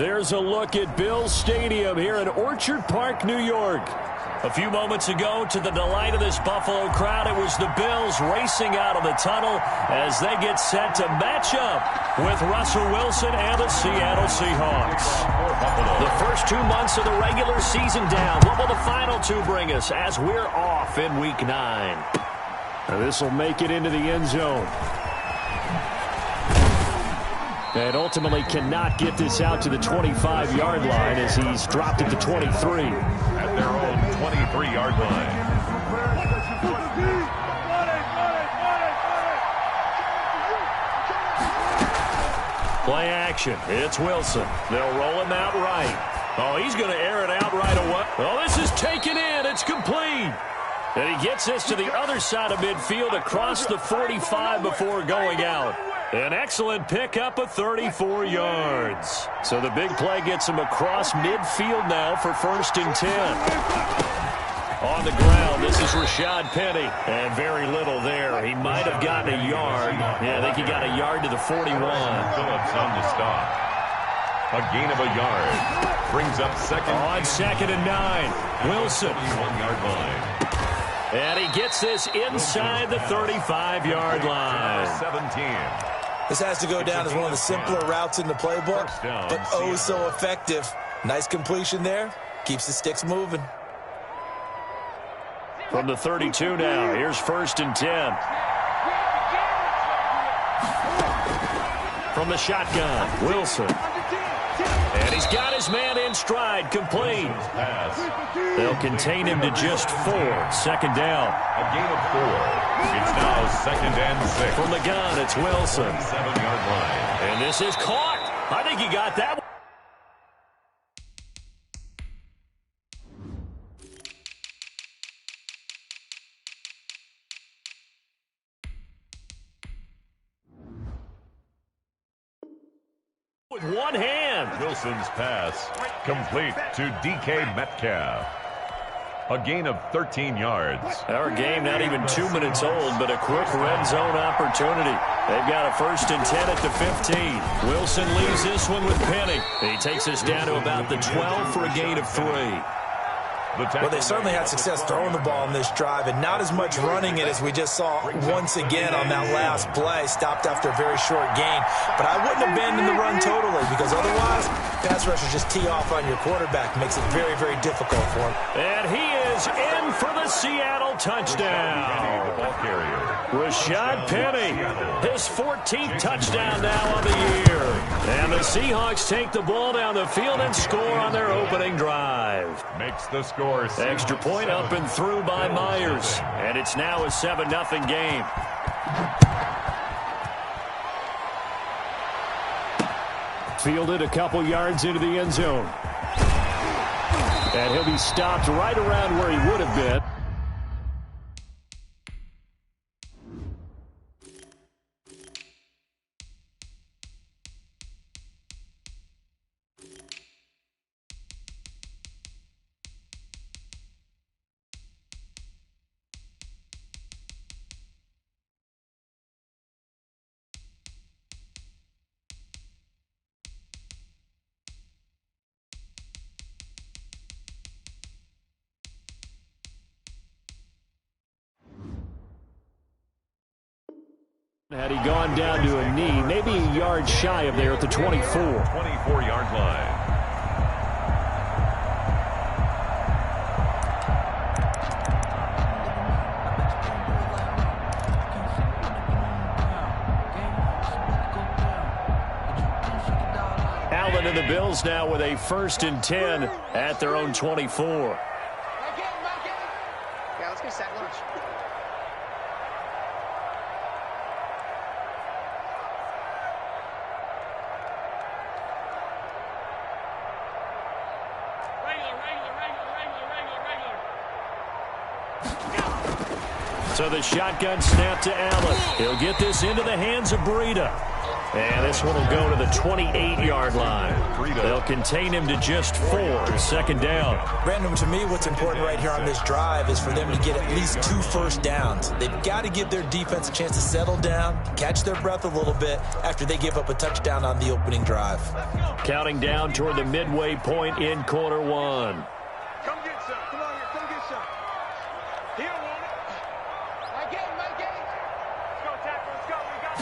There's a look at Bills Stadium here in Orchard Park, New York. A few moments ago, to the delight of this Buffalo crowd, it was the Bills racing out of the tunnel as they get set to match up with Russell Wilson and the Seattle Seahawks. The first 2 months of the regular season down. What will the final two bring us as we're off in Week 9? This will make it into the end zone. And ultimately cannot get this out to the 25-yard line as he's dropped it to 23. At their own 23-yard line. Play action. It's Wilson. They'll roll him out right. Oh, he's going to air it out right away. Oh, this is taken in. It's complete. And he gets this to the other side of midfield across the 45 before going out. An excellent pickup of 34 yards. So the big play gets him across midfield now for 1st and 10. On the ground, this is Rashad Penny. And very little there. He might have gotten a yard. Yeah, I think he got a yard to the 41. Phillips on the stop. A gain of a yard. Brings up second. On 2nd and 9. Wilson. 21-yard line. And he gets this inside the 35-yard line. 17. This has to go down as one of the simpler routes in the playbook, but oh so effective. Nice completion there. Keeps the sticks moving. From the 32 now, here's 1st and 10. From the shotgun, Wilson. And he's got his man in stride, complete. They'll contain him to just 4. 2nd down. A gain of 4. It's now 2nd and 6. From the gun, it's Wilson. 7-yard line. And this is caught. I think he got that one. With one hand. Wilson's pass complete to DK Metcalf. A gain of 13 yards. Our game not even 2 minutes old, but a quick red zone opportunity. They've got a 1st and 10 at the 15. Wilson leaves this one with Penny. He takes us down to about the 12 for a gain of 3. Well, they certainly had success throwing the ball in this drive, and not as much running it as we just saw once again on that last play. Stopped after a very short gain. But I wouldn't abandon the run totally, because otherwise, pass rushers just tee off on your quarterback. Makes it very, very difficult for him. And he is in for the Seattle touchdown. Rashad Penny, his 14th touchdown now of the year. And the Seahawks take the ball down the field and score on their opening drive. Makes the score. Extra point up and through by Myers. And it's now a 7-0 game. Fielded a couple yards into the end zone. And he'll be stopped right around where he would have been. Had he gone down to a knee, maybe a yard shy of there at the 24. 24-yard line. Allen and the Bills now with a 1st and 10 at their own 24. Yeah, let's go set lunch. So the shotgun snap to Allen. He'll get this into the hands of Breida. And this one will go to the 28-yard line. They'll contain him to just 4. Second down. Brandon, to me, what's important right here on this drive is for them to get at least 2 first downs. They've got to give their defense a chance to settle down, catch their breath a little bit after they give up a touchdown on the opening drive. Counting down toward the midway point in quarter 1. Come get some. Come on here. Come get some. He don't want it. My game. My game. Let's go, tackle. Let's go. We got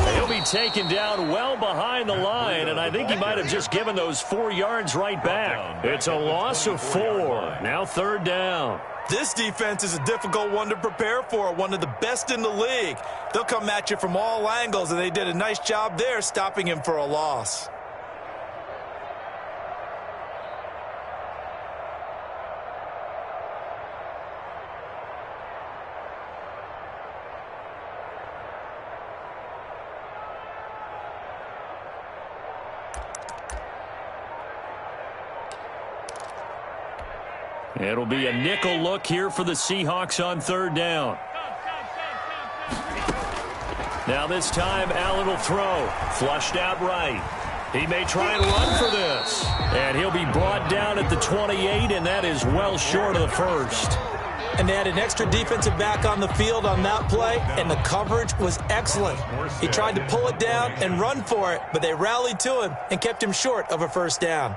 you. He'll be taken down well behind the line, and I think he might have just given those 4 yards right back. It's a loss of 4. Now third down. This defense is a difficult one to prepare for, one of the best in the league. They'll come at you from all angles, and they did a nice job there stopping him for a loss. It'll be a nickel look here for the Seahawks on third down. Now this time, Allen will throw. Flushed out right. He may try and run for this. And he'll be brought down at the 28, and that is well short of the first. And they had an extra defensive back on the field on that play, and the coverage was excellent. He tried to pull it down and run for it, but they rallied to him and kept him short of a first down.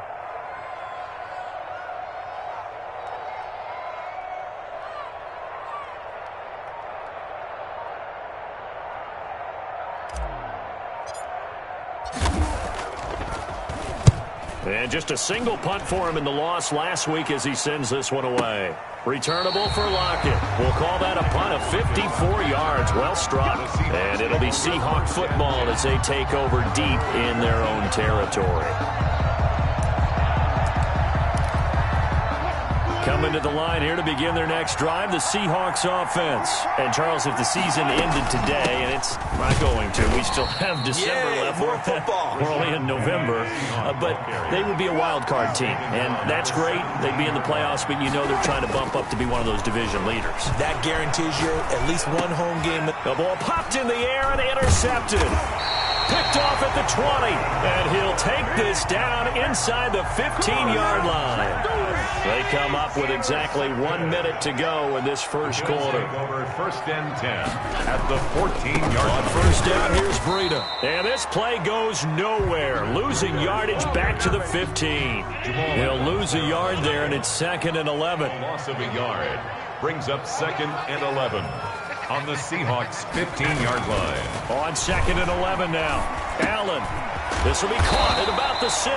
And just a single punt for him in the loss last week as he sends this one away. Returnable for Lockett. We'll call that a punt of 54 yards. Well struck. And it'll be Seahawk football as they take over deep in their own territory. Coming to the line here to begin their next drive, the Seahawks offense. And, Charles, if the season ended today, and it's not going to, we still have December left. More football. We're only in November. But they would be a wild card team. And that's great. They'd be in the playoffs, but you know they're trying to bump up to be one of those division leaders. That guarantees you at least one home game. The ball popped in the air and intercepted. Picked off at the 20. And he'll take this down inside the 15-yard line. They come up with exactly 1 minute to go in this first quarter. Over first and 10 at the 14-yard line. First down, here's Breida. And this play goes nowhere. Losing yardage back to the 15. He'll lose a yard there, and it's second and 11. Loss of a yard brings up second and 11 on the Seahawks 15-yard line. On second and 11 now. Allen. This will be caught at about the 6.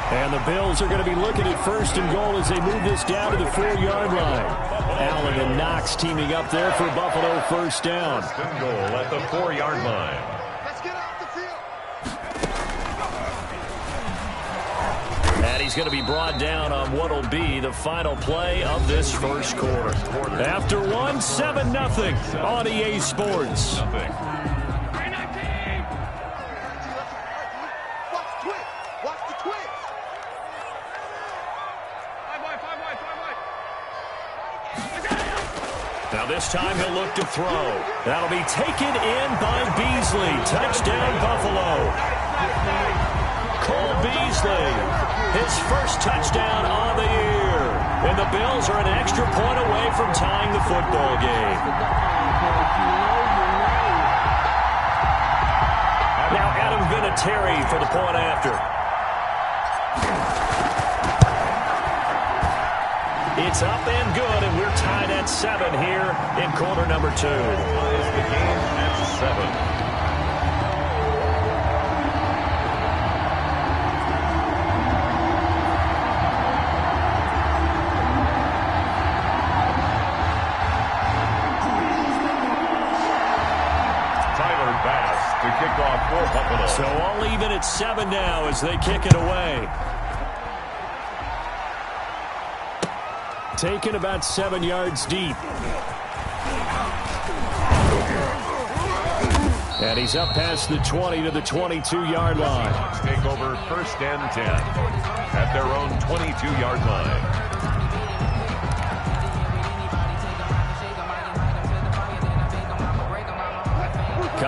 And the Bills are going to be looking at first and goal as they move this down to the 4-yard line. Allen and Knox teaming up there for Buffalo first down. First and goal at the 4-yard line. Let's get off the field. And he's going to be brought down on what will be the final play of this first quarter. After one, 7-0 on EA Sports. Now this time he'll look to throw. That'll be taken in by Beasley. Touchdown, Buffalo. Cole Beasley, his first touchdown on the year. And the Bills are an extra point away from tying the football game. Now Adam Vinatieri for the point after. It's up and good, and we're tied at 7 here in quarter number 2. Ties the game at 7. Tyler Bass to kick off for Buffalo. So all even at 7 now as they kick it away. Taken about 7 yards deep. And he's up past the 20 to the 22-yard line. Take over first and 10 at their own 22-yard line.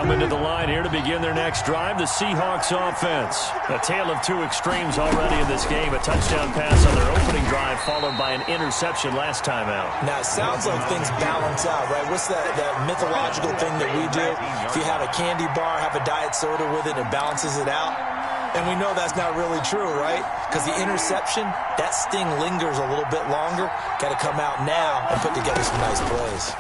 Coming to the line here to begin their next drive, the Seahawks offense. A tale of two extremes already in this game. A touchdown pass on their opening drive followed by an interception last time out. Now, it sounds like things balance out, right? What's that mythological thing that we do? If you have a candy bar, have a diet soda with it, it balances it out. And we know that's not really true, right? Because the interception, that sting lingers a little bit longer. Got to come out now and put together some nice plays.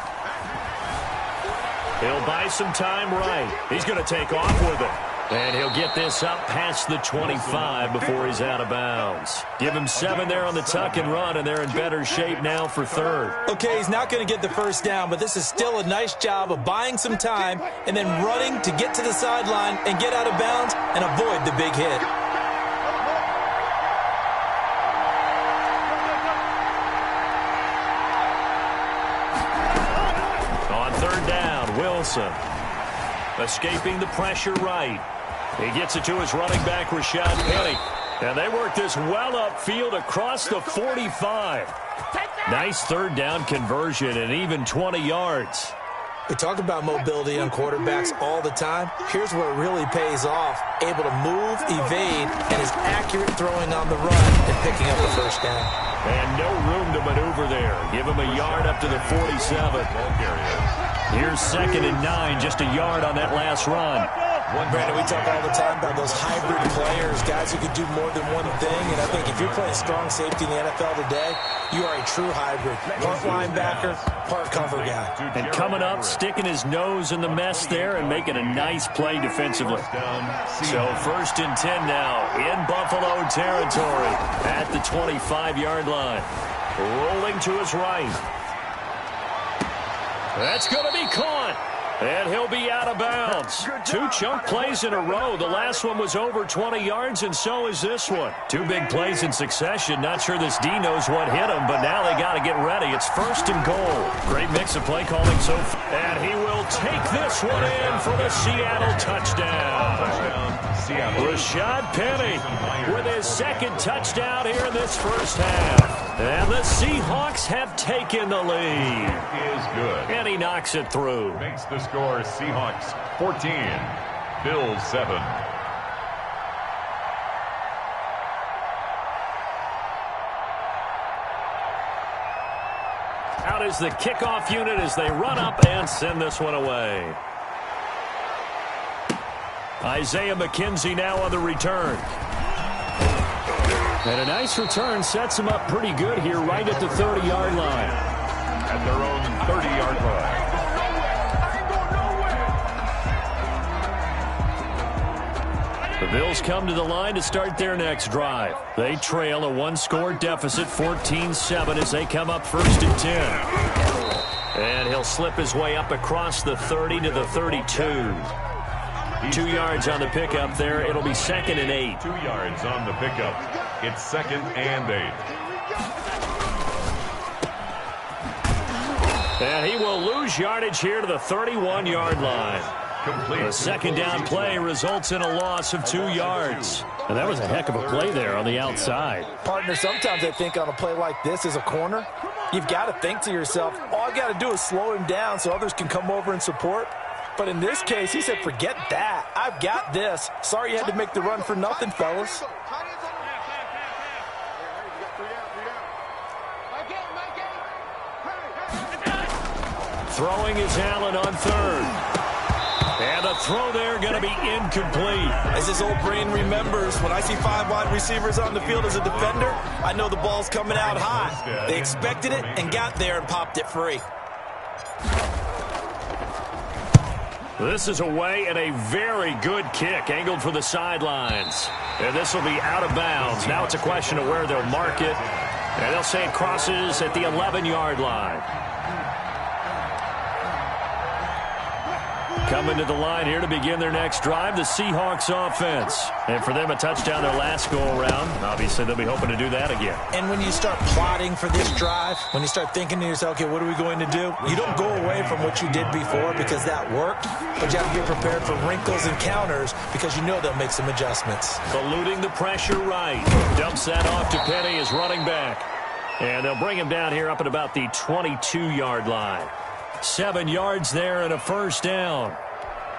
He'll buy some time right. He's going to take off with it. And he'll get this up past the 25 before he's out of bounds. Give him 7 there on the tuck and run, and they're in better shape now for third. Okay, he's not going to get the first down, but this is still a nice job of buying some time and then running to get to the sideline and get out of bounds and avoid the big hit. On third down, Wilson. Escaping the pressure right. He gets it to his running back, Rashad Penny. And they work this well upfield across the 45. Nice third down conversion and even 20 yards. We talk about mobility on quarterbacks all the time. Here's where it really pays off. Able to move, evade, and is accurate throwing on the run and picking up the first down. And no room to maneuver there. Give him a yard up to the 47. Here's 2nd and 9, just a yard on that last run. Brandon, we talk all the time about those hybrid players, guys who can do more than one thing. And I think if you're playing strong safety in the NFL today, you are a true hybrid. Part linebacker, part cover guy. And coming up, sticking his nose in the mess there and making a nice play defensively. So 1st and 10 now in Buffalo territory at the 25-yard line. Rolling to his right. That's going to be caught. And he'll be out of bounds. 2 chunk plays in a row. The last one was over 20 yards, and so is this one. 2 big plays in succession. Not sure this D knows what hit him, but now they got to get ready. It's 1st and goal. Great mix of play calling so far. And he will take this one in for the Seattle touchdown. Rashad Penny with his 2nd touchdown here in this first half. And the Seahawks have taken the lead. Is good. And he knocks it through. Makes the score Seahawks 14, Bills 7. Out is the kickoff unit as they run up and send this one away. Isaiah McKenzie now on the return. And a nice return sets him up pretty good here right at the 30-yard line. At their own 30-yard line. The Bills come to the line to start their next drive. They trail a 1-score deficit, 14-7, as they come up 1st and 10. And he'll slip his way up across the 30 to the 32. 2 yards on the pickup there. It'll be 2nd and 8. 2 yards on the pickup. It's 2nd and 8. And he will lose yardage here to the 31-yard line. Complete. The 2nd down play results in a loss of 2 yards. And that was a heck of a play there on the outside. Partner, sometimes I think on a play like this as a corner, you've got to think to yourself, all I got to do is slow him down so others can come over and support. But in this case, he said, forget that. I've got this. Sorry you had to make the run for nothing, fellas. Throwing is Allen on 3rd. And the throw there going to be incomplete. As his old brain remembers, when I see 5 wide receivers on the field as a defender, I know the ball's coming out high. They expected it and got there and popped it free. This is away and a very good kick angled for the sidelines. And this will be out of bounds. Now it's a question of where they'll mark it. And they'll say it crosses at the 11-yard line. Coming to the line here to begin their next drive, the Seahawks offense. And for them, a touchdown their last go-around. Obviously, they'll be hoping to do that again. And when you start plotting for this drive, when you start thinking to yourself, okay, what are we going to do? You don't go away from what you did before because that worked, but you have to be prepared for wrinkles and counters because you know they'll make some adjustments. Eluding the pressure right. Dumps that off to Penny, his running back. And they'll bring him down here up at about the 22-yard line. 7 yards there and a first down.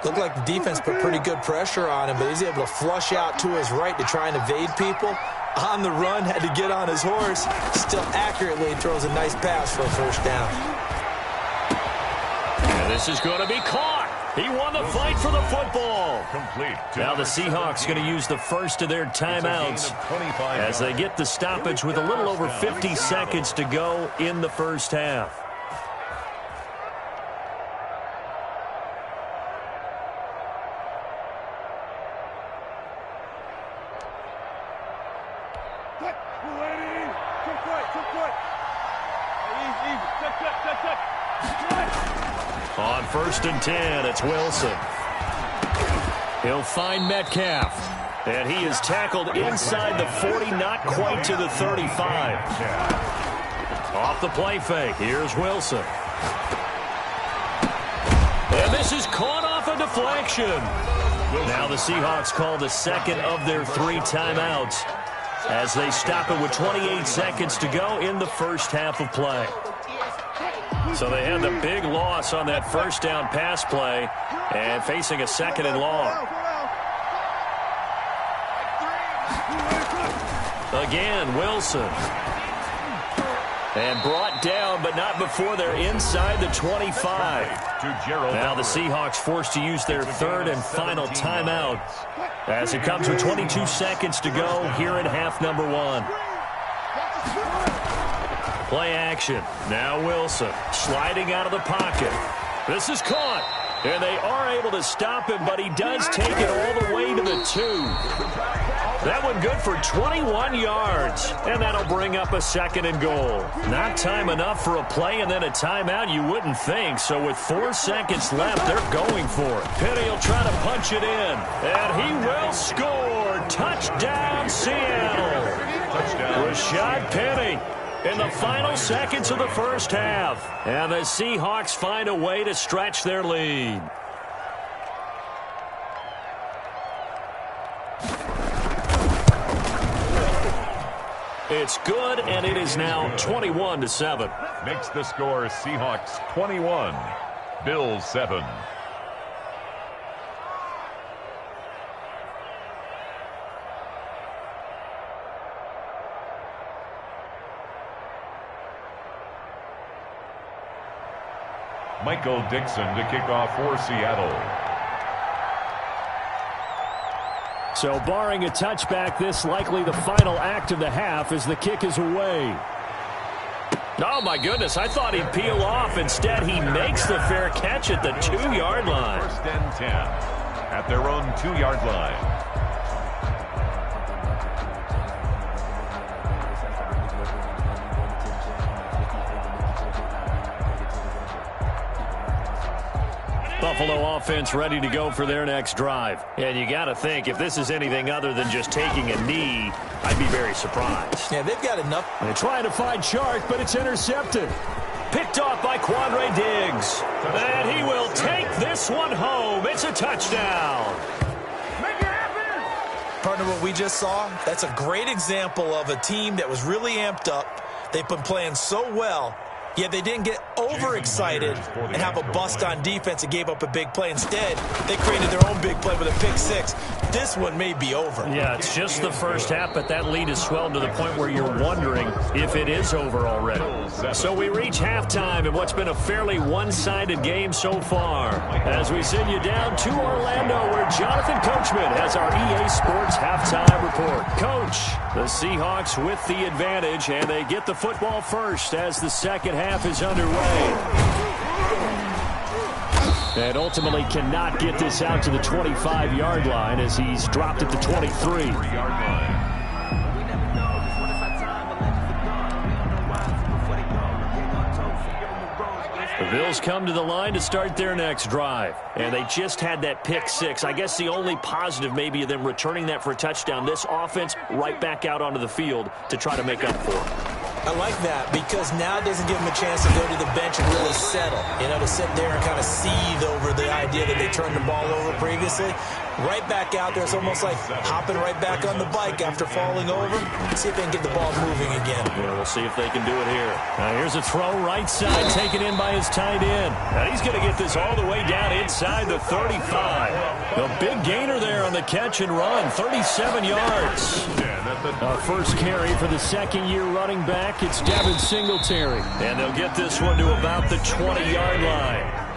Looked like the defense put pretty good pressure on him, but he's able to flush out to his right to try and evade people. On the run, had to get on his horse. Still accurately throws a nice pass for a first down. And this is going to be caught. He won the fight for the football. Complete. Now the Seahawks going to use the first of their timeouts as they get the stoppage with a little over 50 seconds to go in the first half. On 1st and 10, it's Wilson. He'll find Metcalf. And he is tackled inside the 40, not quite to the 35. Off the play fake, here's Wilson. And this is caught off a deflection. Now the Seahawks call the second of their 3 timeouts as they stop it with 28 seconds to go in the first half of play. So they had the big loss on that first down pass play and facing a 2nd and long. Again, Wilson. And brought down, but not before they're inside the 25. Now the Seahawks forced to use their 3rd and final timeout as it comes with 22 seconds to go here in half number 1. Play action. Now Wilson sliding out of the pocket. This is caught. And they are able to stop him, but he does take it all the way to the 2. That one good for 21 yards. And that'll bring up a 2nd and goal. Not time enough for a play and then a timeout, you wouldn't think. So with 4 seconds left, they're going for it. Penny will try to punch it in. And he will score. Touchdown, Seattle. Touchdown. Rashad Penny in the final seconds of the first half. And the Seahawks find a way to stretch their lead. It's good, and it is now 21-7. Makes the score Seahawks 21, Bills 7. Michael Dixon to kick off for Seattle. So barring a touchback, this likely the final act of the half as the kick is away. Oh, my goodness. I thought he'd peel off. Instead, he makes the fair catch at the 2-yard line. 1st and 10 at their own 2-yard line. Buffalo offense ready to go for their next drive. And you got to think, if this is anything other than just taking a knee, I'd be very surprised. Yeah, they've got enough. They're trying to find Chark, but it's intercepted. Picked off by Quandre Diggs. And he will take this one home. It's a touchdown. Partner, what we just saw, that's a great example of a team that was really amped up. They've been playing so well. Yeah, they didn't get overexcited and have a bust on defense and gave up a big play. Instead, they created their own big play with a pick 6. This one may be over. Yeah, it's just the first half, but that lead has swelled to the point where you're wondering if it is over already. So we reach halftime in what's been a fairly one-sided game so far. As we send you down to Orlando, where Jonathan Coachman has our EA Sports halftime report. Coach, the Seahawks with the advantage, and they get the football first as the second half is underway. And ultimately cannot get this out to the 25-yard line as he's dropped at the 23. The Bills come to the line to start their next drive. And they just had that pick 6. I guess the only positive maybe of them returning that for a touchdown. This offense right back out onto the field to try to make up for it. I like that because now it doesn't give them a chance to go to the bench and really settle. To sit there and kind of seethe over the idea that they turned the ball over previously. Right back out there. It's almost like hopping right back on the bike after falling over. See if they can get the ball moving again. Yeah, we'll see if they can do it here. Now here's a throw right side taken in by his tight end. And he's going to get this all the way down inside the 35. A big gainer there on the catch and run. 37 yards. First carry for the second-year running back. It's Devin Singletary. And they'll get this one to about the 20-yard line.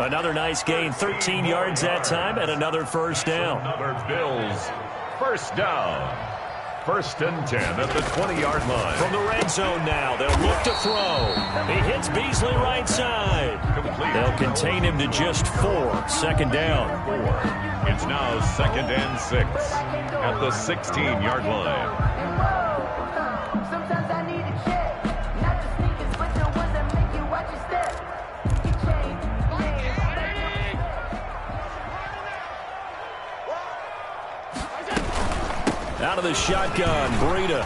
Another nice gain, 13 yards that time, and another first down. Another Bills first down. 1st and 10 at the 20-yard line. From the red zone now, they'll look to throw. He hits Beasley right side. They'll contain him to just 4. Second down. It's now 2nd and 6 at the 16-yard line. Sometimes I need a check, not the sneakers, but the ones that make you watch your step. You change, Out of the shotgun, Breida.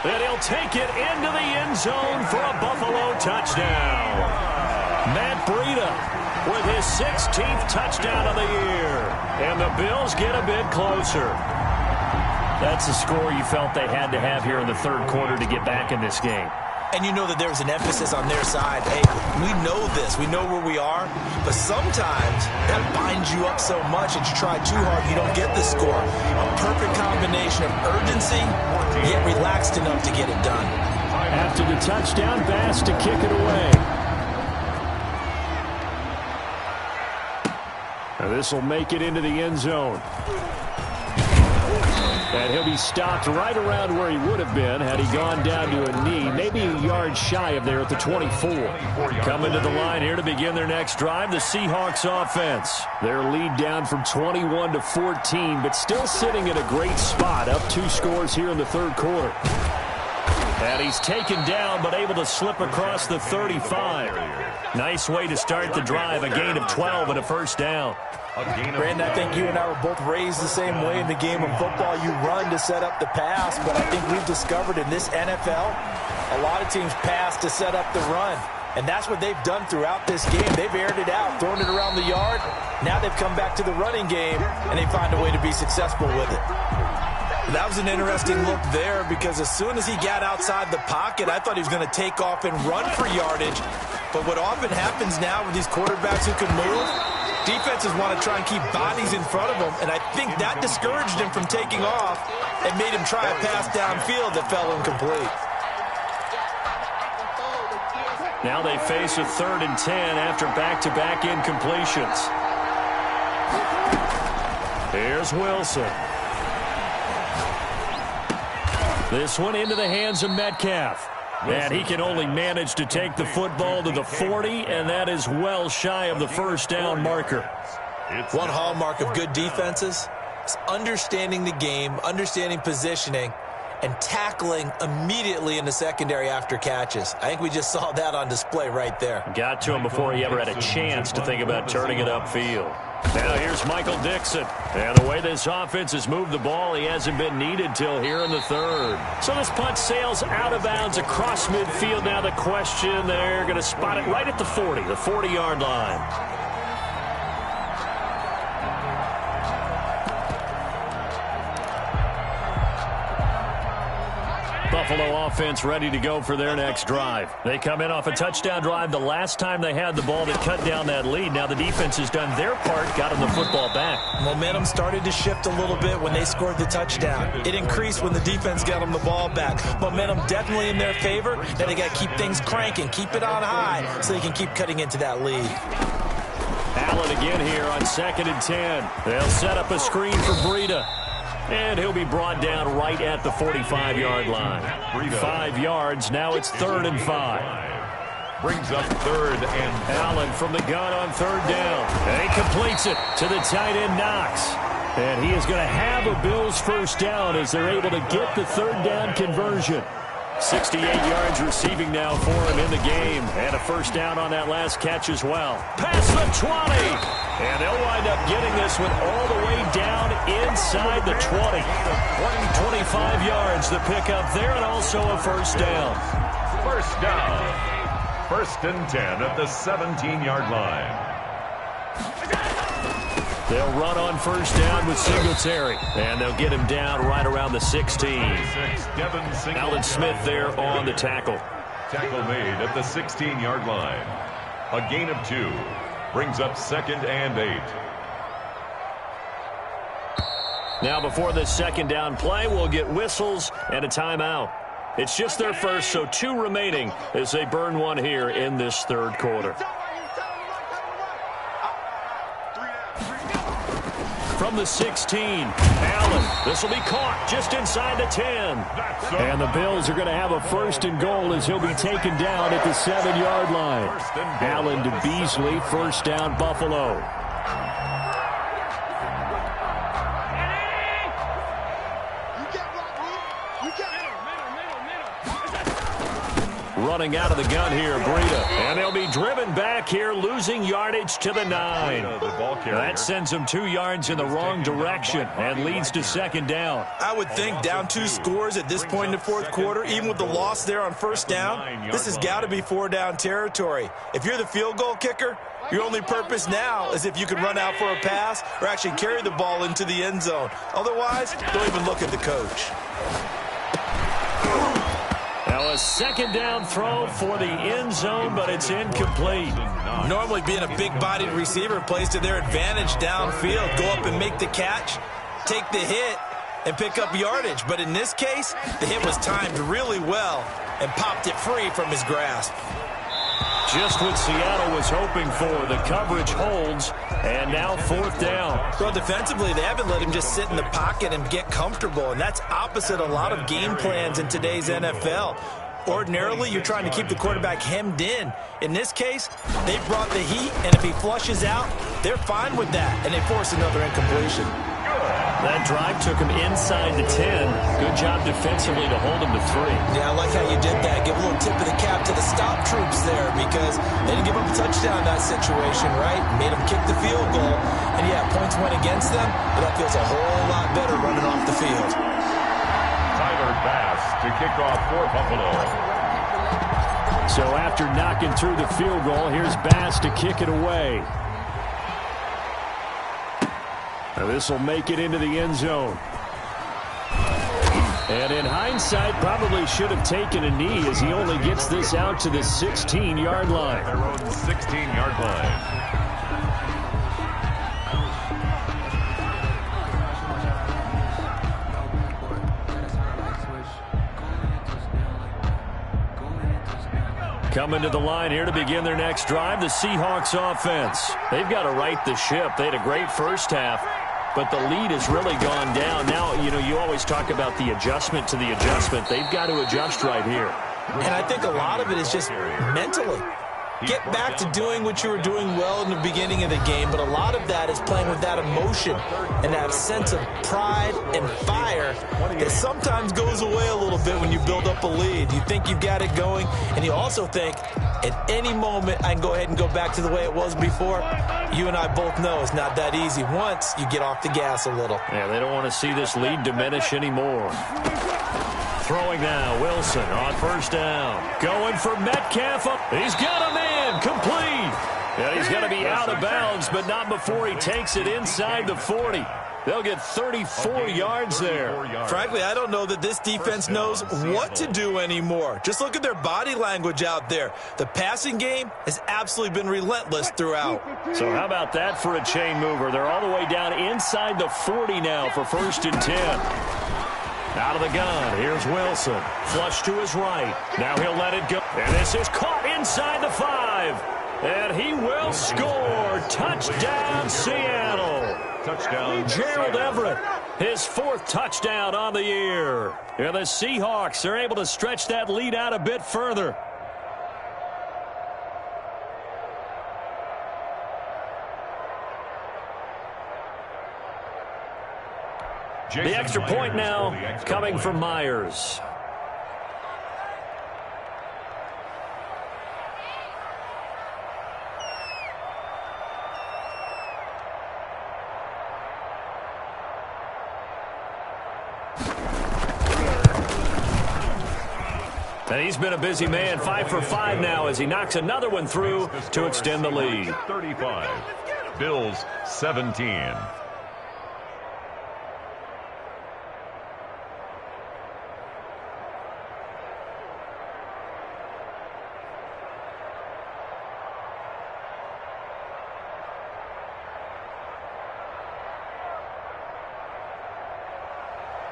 And he'll take it into the end zone for a Buffalo touchdown. Matt Breida with his 16th touchdown of the year. And the Bills get a bit closer. That's the score you felt they had to have here in the third quarter to get back in this game. And you know that there was an emphasis on their side. Hey, we know this. We know where we are. But sometimes that binds you up so much that you try too hard, you don't get the score. A perfect combination of urgency, yet relaxed enough to get it done. After the touchdown, Bass to kick it away. Now this will make it into the end zone. And he'll be stopped right around where he would have been had he gone down to a knee, maybe a yard shy of there at the 24. Coming to the line here to begin their next drive, the Seahawks offense. Their lead down from 21 to 14, but still sitting at a great spot, up 2 scores here in the third quarter. And he's taken down, but able to slip across the 35. Nice way to start the drive, a gain of 12 and a first down. Brandon, I think you and I were both raised the same way in the game of football. You run to set up the pass, but I think we've discovered in this NFL, a lot of teams pass to set up the run. And that's what they've done throughout this game. They've aired it out, thrown it around the yard. Now they've come back to the running game, and they find a way to be successful with it. That was an interesting look there because as soon as he got outside the pocket, I thought he was going to take off and run for yardage. But what often happens now with these quarterbacks who can move, defenses want to try and keep bodies in front of them, and I think that discouraged him from taking off and made him try a pass downfield that fell incomplete. Now they face a 3rd and 10 after back-to-back incompletions. Here's Wilson. This one into the hands of Metcalf. And he can only manage to take the football to the 40, and that is well shy of the first down marker. One hallmark of good defenses is understanding the game, understanding positioning, and tackling immediately in the secondary after catches. I think we just saw that on display right there. Got to him before he ever had a chance to think about turning it upfield. Now here's Michael Dixon. And the way this offense has moved the ball, he hasn't been needed till here in the third. So this punt sails out of bounds across midfield. Now the question, they're going to spot it right at the 40, the 40-yard line. Buffalo offense ready to go for their next drive. They come in off a touchdown drive the last time they had the ball that cut down that lead. Now the defense has done their part, got them the football back. Momentum started to shift a little bit when they scored the touchdown. It increased when the defense got them the ball back. Momentum definitely in their favor. Now they got to keep things cranking, keep it on high so they can keep cutting into that lead. Allen again here on 2nd and 10. They'll set up a screen for Breida. And he'll be brought down right at the 45-yard line. 5 yards. Now it's 3rd and 5. Brings up 3rd and Allen from the gun on 3rd down. And he completes it to the tight end, Knox. And he is going to have a Bills first down as they're able to get the 3rd down conversion. 68 yards receiving now for him in the game. And a first down on that last catch as well. Past the 20. And they'll wind up getting this one all the way down inside the 20. 25 yards the pickup there, and also a first down. First down. 1st and 10 at the 17-yard line. They'll run on first down with Singletary. And they'll get him down right around the 16. Alan Smith there on the tackle. Tackle made at the 16-yard line. A gain of 2. Brings up 2nd and 8. Now before this second down play, we'll get whistles and a timeout. It's just their first, so 2 remaining as they burn one here in this third quarter. From the 16, Allen. This will be caught just inside the 10. And the Bills are going to have a first and goal as he'll be taken down at the 7-yard line. Allen to Beasley, first down Buffalo. Running out of the gun here, Breida. And they'll be driven back here, losing yardage to the 9. That sends them 2 yards in the wrong direction and leads to second down. I would think down 2 scores at this point in the fourth quarter, even with the loss there on first down, this has got to be 4-down territory. If you're the field goal kicker, your only purpose now is if you can run out for a pass or actually carry the ball into the end zone. Otherwise, don't even look at the coach. Now a second down throw for the end zone, but it's incomplete. Normally being a big-bodied receiver plays to their advantage downfield. Go up and make the catch, take the hit, and pick up yardage. But in this case, the hit was timed really well and popped it free from his grasp. Just what Seattle was hoping for. The coverage holds, and now fourth down. Well, defensively, they haven't let him just sit in the pocket and get comfortable, and that's opposite a lot of game plans in today's NFL. Ordinarily, you're trying to keep the quarterback hemmed in. In this case, they brought the heat, and if he flushes out, they're fine with that, and they force another incompletion. That drive took him inside the 10. Good job defensively to hold him to 3. Yeah, I like how you did that. Give a little tip of the cap to the stop troops there because they didn't give up a touchdown in that situation, right? Made them kick the field goal. And, yeah, points went against them, but that feels a whole lot better running off the field. Tyler Bass to kick off for Buffalo. So after knocking through the field goal, here's Bass to kick it away. Now this will make it into the end zone. And in hindsight, probably should have taken a knee as he only gets this out to the 16-yard line. Their own 16-yard line. Coming to the line here to begin their next drive, the Seahawks offense. They've got to right the ship. They had a great first half, but the lead has really gone down. Now, you know, you always talk about the adjustment to the adjustment. They've got to adjust right here. And I think a lot of it is just mentally. Get back to doing what you were doing well in the beginning of the game, but a lot of that is playing with that emotion and that sense of pride and fire that sometimes goes away a little bit when you build up a lead. You think you've got it going, and you also think at any moment I can go ahead and go back to the way it was before. You and I both know it's not that easy once you get off the gas a little. Yeah, they don't want to see this lead diminish anymore. Throwing now, Wilson on first down. Going for Metcalf. He's got him in. Complete. And he's going to be out of bounds, but not before he takes it inside the 40. They'll get 34 yards there. Frankly, I don't know that this defense knows what to do anymore. Just look at their body language out there. The passing game has absolutely been relentless throughout. So how about that for a chain mover? They're all the way down inside the 40 now for first and 10. Out of the gun, here's Wilson. Flush to his right. Now he'll let it go. And this is caught inside the 5. And he will score. Touchdown, Seattle. Touchdown, Gerald Everett, his 4th touchdown on the year. And the Seahawks are able to stretch that lead out a bit further. The extra point now coming from Myers. And he's been a busy man, 5 for 5 now as he knocks another one through to extend the lead. 35. Bills 17.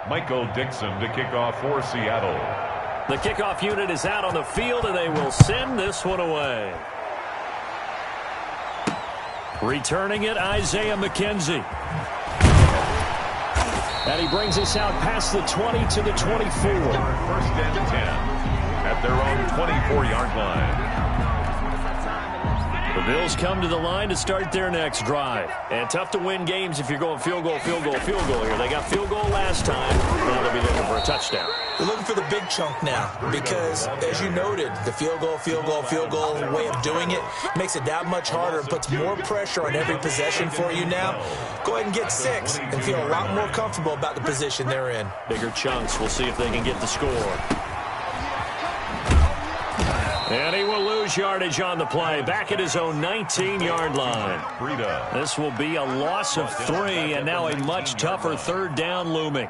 Michael Dixon to kick off for Seattle. The kickoff unit is out on the field, and they will send this one away. Returning it, Isaiah McKenzie. And he brings us out past the 20 to the 24. First and 10 at their own 24-yard line. The Bills come to the line to start their next drive. And tough to win games if you're going field goal, field goal, field goal here. They got field goal last time. Now they'll be looking for a touchdown. They're looking for the big chunk now because, as you noted, the field goal way of doing it makes it that much harder and puts more pressure on every possession for you now. Go ahead and get 6 and feel a lot more comfortable about the position they're in. Bigger chunks. We'll see if they can get the score. And he will lose yardage on the play. Back at his own 19-yard line. This will be a loss of 3, and now a much tougher third down looming.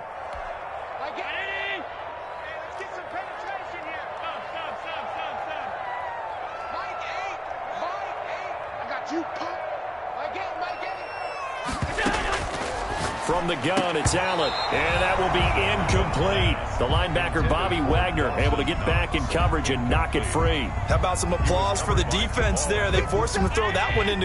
From the gun, it's Allen, and that will be incomplete. The linebacker, Bobby Wagner, able to get back in coverage and knock it free. How about some applause for the defense there? They forced him to throw that one into